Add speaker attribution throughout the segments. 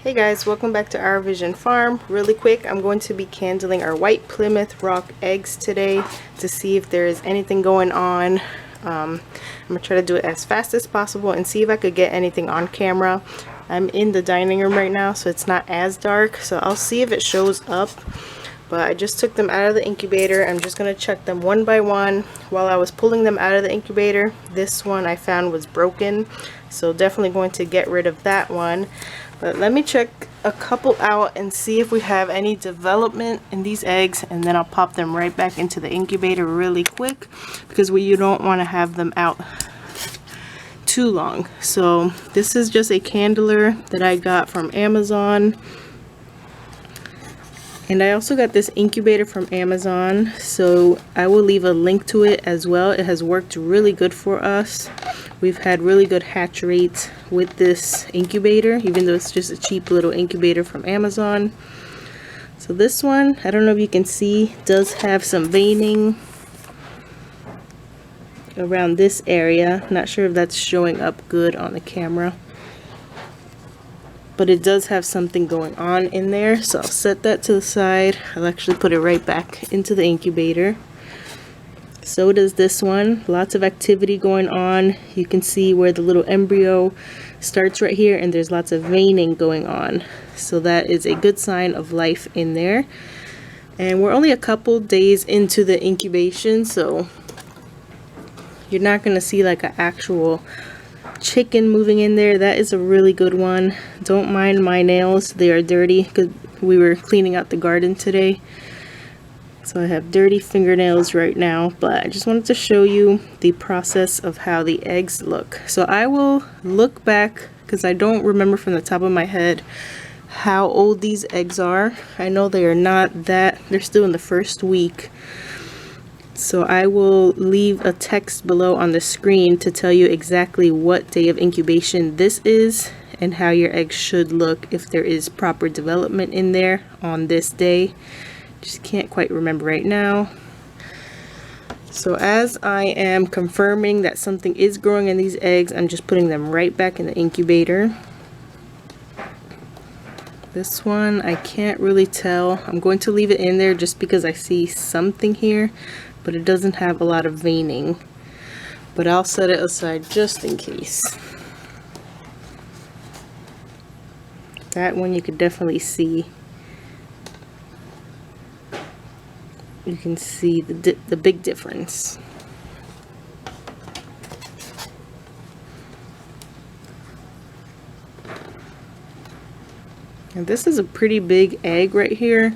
Speaker 1: Hey guys, welcome back to Our Vision Farm. Really quick, I'm going to be candling our white Plymouth Rock eggs today to see if there is anything going on. I'm going to try to do it as fast as possible and see if I could get anything on camera. I'm in the dining room right now, so it's not as dark, so I'll see if it shows up. But I just took them out of the incubator. I'm just going to check them one by one. While I was pulling them out of the incubator, this one I found was broken, so definitely going to get rid of that one. But let me check a couple out and see if we have any development in these eggs, and then I'll pop them right back into the incubator really quick because you don't want to have them out too long. So this is just a candler that I got from Amazon. And I also got this incubator from Amazon, so I will leave a link to it as well. It has worked really good for us. We've had really good hatch rates with this incubator, even though it's just a cheap little incubator from Amazon. So this one, I don't know if you can see, does have some veining around this area. Not sure if that's showing up good on the camera, but it does have something going on in there. So I'll set that to the side. I'll actually put it right back into the incubator. So does this one. Lots of activity going on. You can see where the little embryo starts right here, and there's lots of veining going on. So that is a good sign of life in there. And we're only a couple days into the incubation, so you're not going to see like an actual chicken moving in there. That is a really good one. Don't mind my nails, they are dirty because we were cleaning out the garden today. So I have dirty fingernails right now, but I just wanted to show you the process of how the eggs look. So I will look back because I don't remember from the top of my head how old these eggs are. I know they are not that, they're still in the first week. So I will leave a text below on the screen to tell you exactly what day of incubation this is and how your eggs should look if there is proper development in there on this day. Just can't quite remember right now. So as I am confirming that something is growing in these eggs, I'm just putting them right back in the incubator. This one I can't really tell. I'm going to leave it in there just because I see something here, but it doesn't have a lot of veining. But I'll set it aside just in case. That one you could definitely see. You can see the big difference. And this is a pretty big egg right here.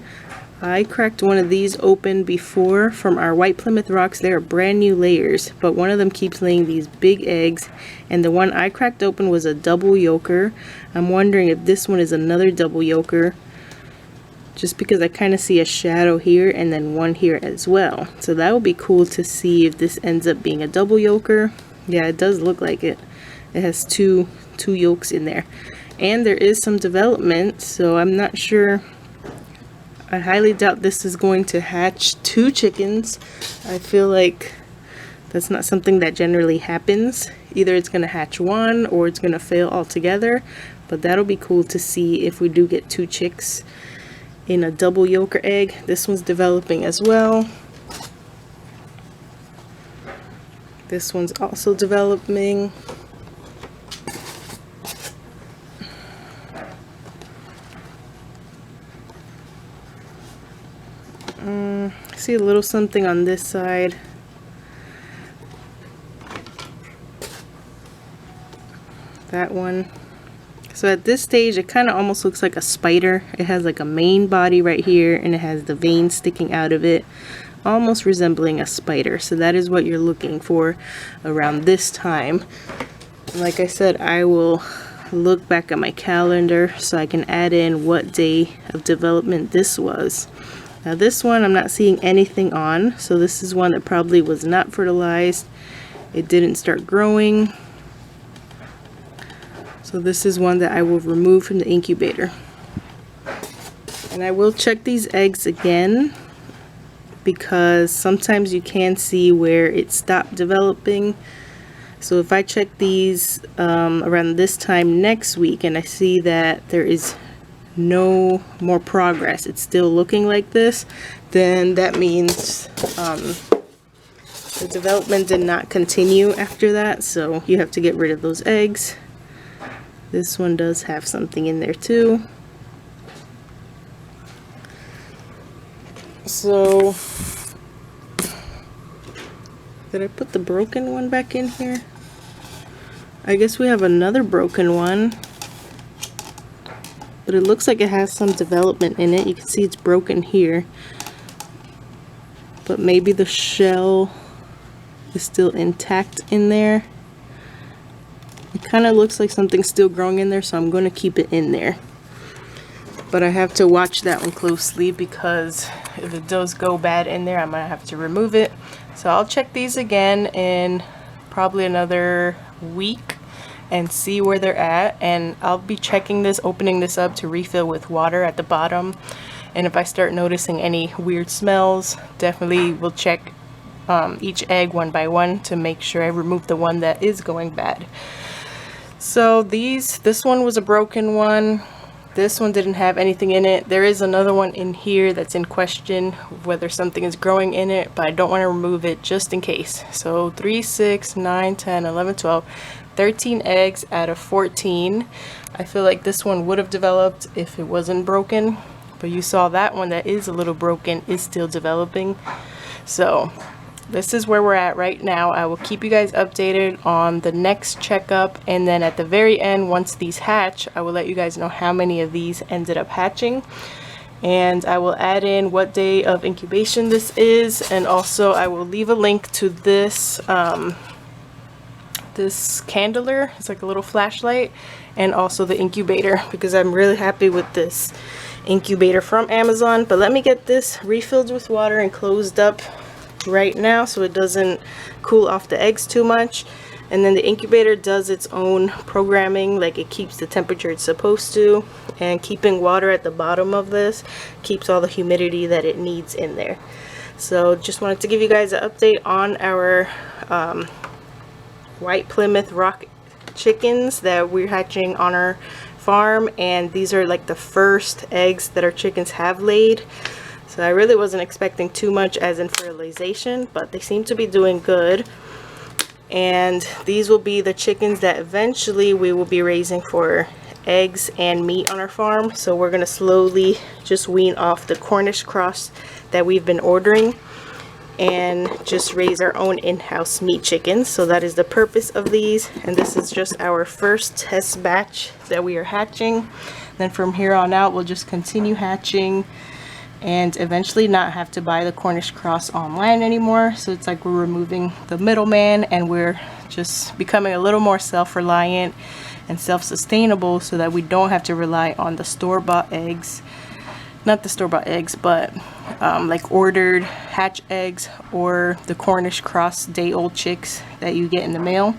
Speaker 1: I cracked one of these open before from our white Plymouth Rocks. They are brand new layers, but one of them keeps laying these big eggs, and the one I cracked open was a double yolker. I'm wondering if this one is another double yolker, just because I kind of see a shadow here and then one here as well. So that would be cool to see if this ends up being a double yolker. Yeah, it does look like it. It has two yolks in there, and there is some development, so I'm not sure. I highly doubt this is going to hatch 2 chickens. I feel like that's not something that generally happens. Either it's going to hatch 1 or it's going to fail altogether, but that'll be cool to see if we do get 2 chicks in a double yolker egg. This one's developing as well. This one's also developing. I see a little something on this side. That one. So at this stage, it kind of almost looks like a spider. It has like a main body right here, and it has the veins sticking out of it, almost resembling a spider. So that is what you're looking for around this time. Like I said, I will look back at my calendar so I can add in what day of development this was. Now this one I'm not seeing anything on, so this is one that probably was not fertilized. It didn't start growing. So this is one that I will remove from the incubator. And I will check these eggs again because sometimes you can see where it stopped developing. So if I check these around this time next week and I see that there is no more progress, it's still looking like this, then that means the development did not continue after that, so you have to get rid of those eggs. This one does have something in there too. So, did I put the broken one back in here? I guess we have another broken one, but it looks like it has some development in it. You can see it's broken here, but maybe the shell is still intact in there. It kind of looks like something's still growing in there, so I'm going to keep it in there. But I have to watch that one closely, because if it does go bad in there, I might have to remove it. So I'll check these again in probably another week and see where they're at, and I'll be checking this, opening this up to refill with water at the bottom. And if I start noticing any weird smells, definitely will check each egg one by one to make sure I remove the one that is going bad. So this one was a broken one. This one didn't have anything in it. There is another one in here that's in question, whether something is growing in it, but I don't want to remove it just in case. So 3, 6, 9, 10, 11, 12, 13 eggs out of 14. I feel like this one would have developed if it wasn't broken, but you saw that one that is a little broken is still developing. So this is where we're at right now. I will keep you guys updated on the next checkup, and then at the very end, once these hatch, I will let you guys know how many of these ended up hatching, and I will add in what day of incubation this is, and also I will leave a link to this this candler. It's like a little flashlight, and also the incubator, because I'm really happy with this incubator from Amazon. But let me get this refilled with water and closed up right now so it doesn't cool off the eggs too much. And then the incubator does its own programming, like it keeps the temperature it's supposed to, and keeping water at the bottom of this keeps all the humidity that it needs in there. So just wanted to give you guys an update on our white Plymouth Rock chickens that we're hatching on our farm, and these are like the first eggs that our chickens have laid. So I really wasn't expecting too much as in fertilization, but they seem to be doing good. And these will be the chickens that eventually we will be raising for eggs and meat on our farm. So we're going to slowly just wean off the Cornish cross that we've been ordering and just raise our own in-house meat chickens. So that is the purpose of these, and this is just our first test batch that we are hatching. Then from here on out we'll just continue hatching and eventually not have to buy the Cornish cross online anymore. So it's like we're removing the middleman, and we're just becoming a little more self-reliant and self-sustainable, so that we don't have to rely on the store-bought eggs. Not the store-bought eggs, but like ordered hatch eggs or the Cornish cross day-old chicks that you get in the mail.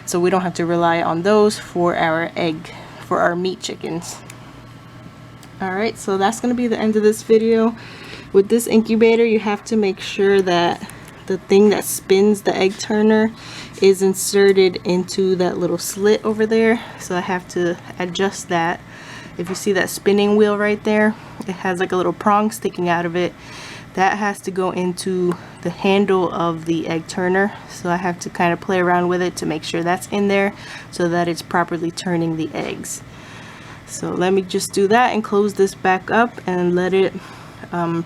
Speaker 1: So we don't have to rely on those for our meat chickens. Alright, so that's going to be the end of this video. With this incubator, you have to make sure that the thing that spins the egg turner is inserted into that little slit over there. So I have to adjust that. If you see that spinning wheel right there, it has like a little prong sticking out of it. That has to go into the handle of the egg turner. So I have to kind of play around with it to make sure that's in there so that it's properly turning the eggs. So let me just do that and close this back up and let it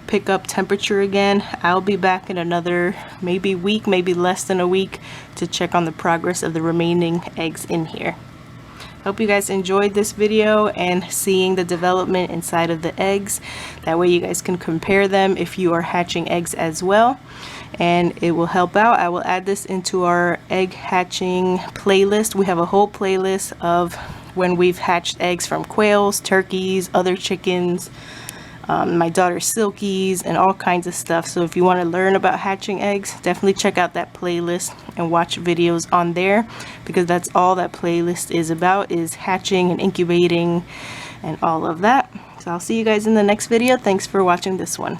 Speaker 1: pick up temperature again. I'll be back in another maybe week, maybe less than a week, to check on the progress of the remaining eggs in here. Hope you guys enjoyed this video and seeing the development inside of the eggs. That way you guys can compare them if you are hatching eggs as well, and it will help out. I will add this into our egg hatching playlist. We have a whole playlist of when we've hatched eggs from quails, turkeys, other chickens, my daughter's silkies, and all kinds of stuff. So if you want to learn about hatching eggs, definitely check out that playlist and watch videos on there, because that's all that playlist is about, is hatching and incubating and all of that. So I'll see you guys in the next video. Thanks for watching this one.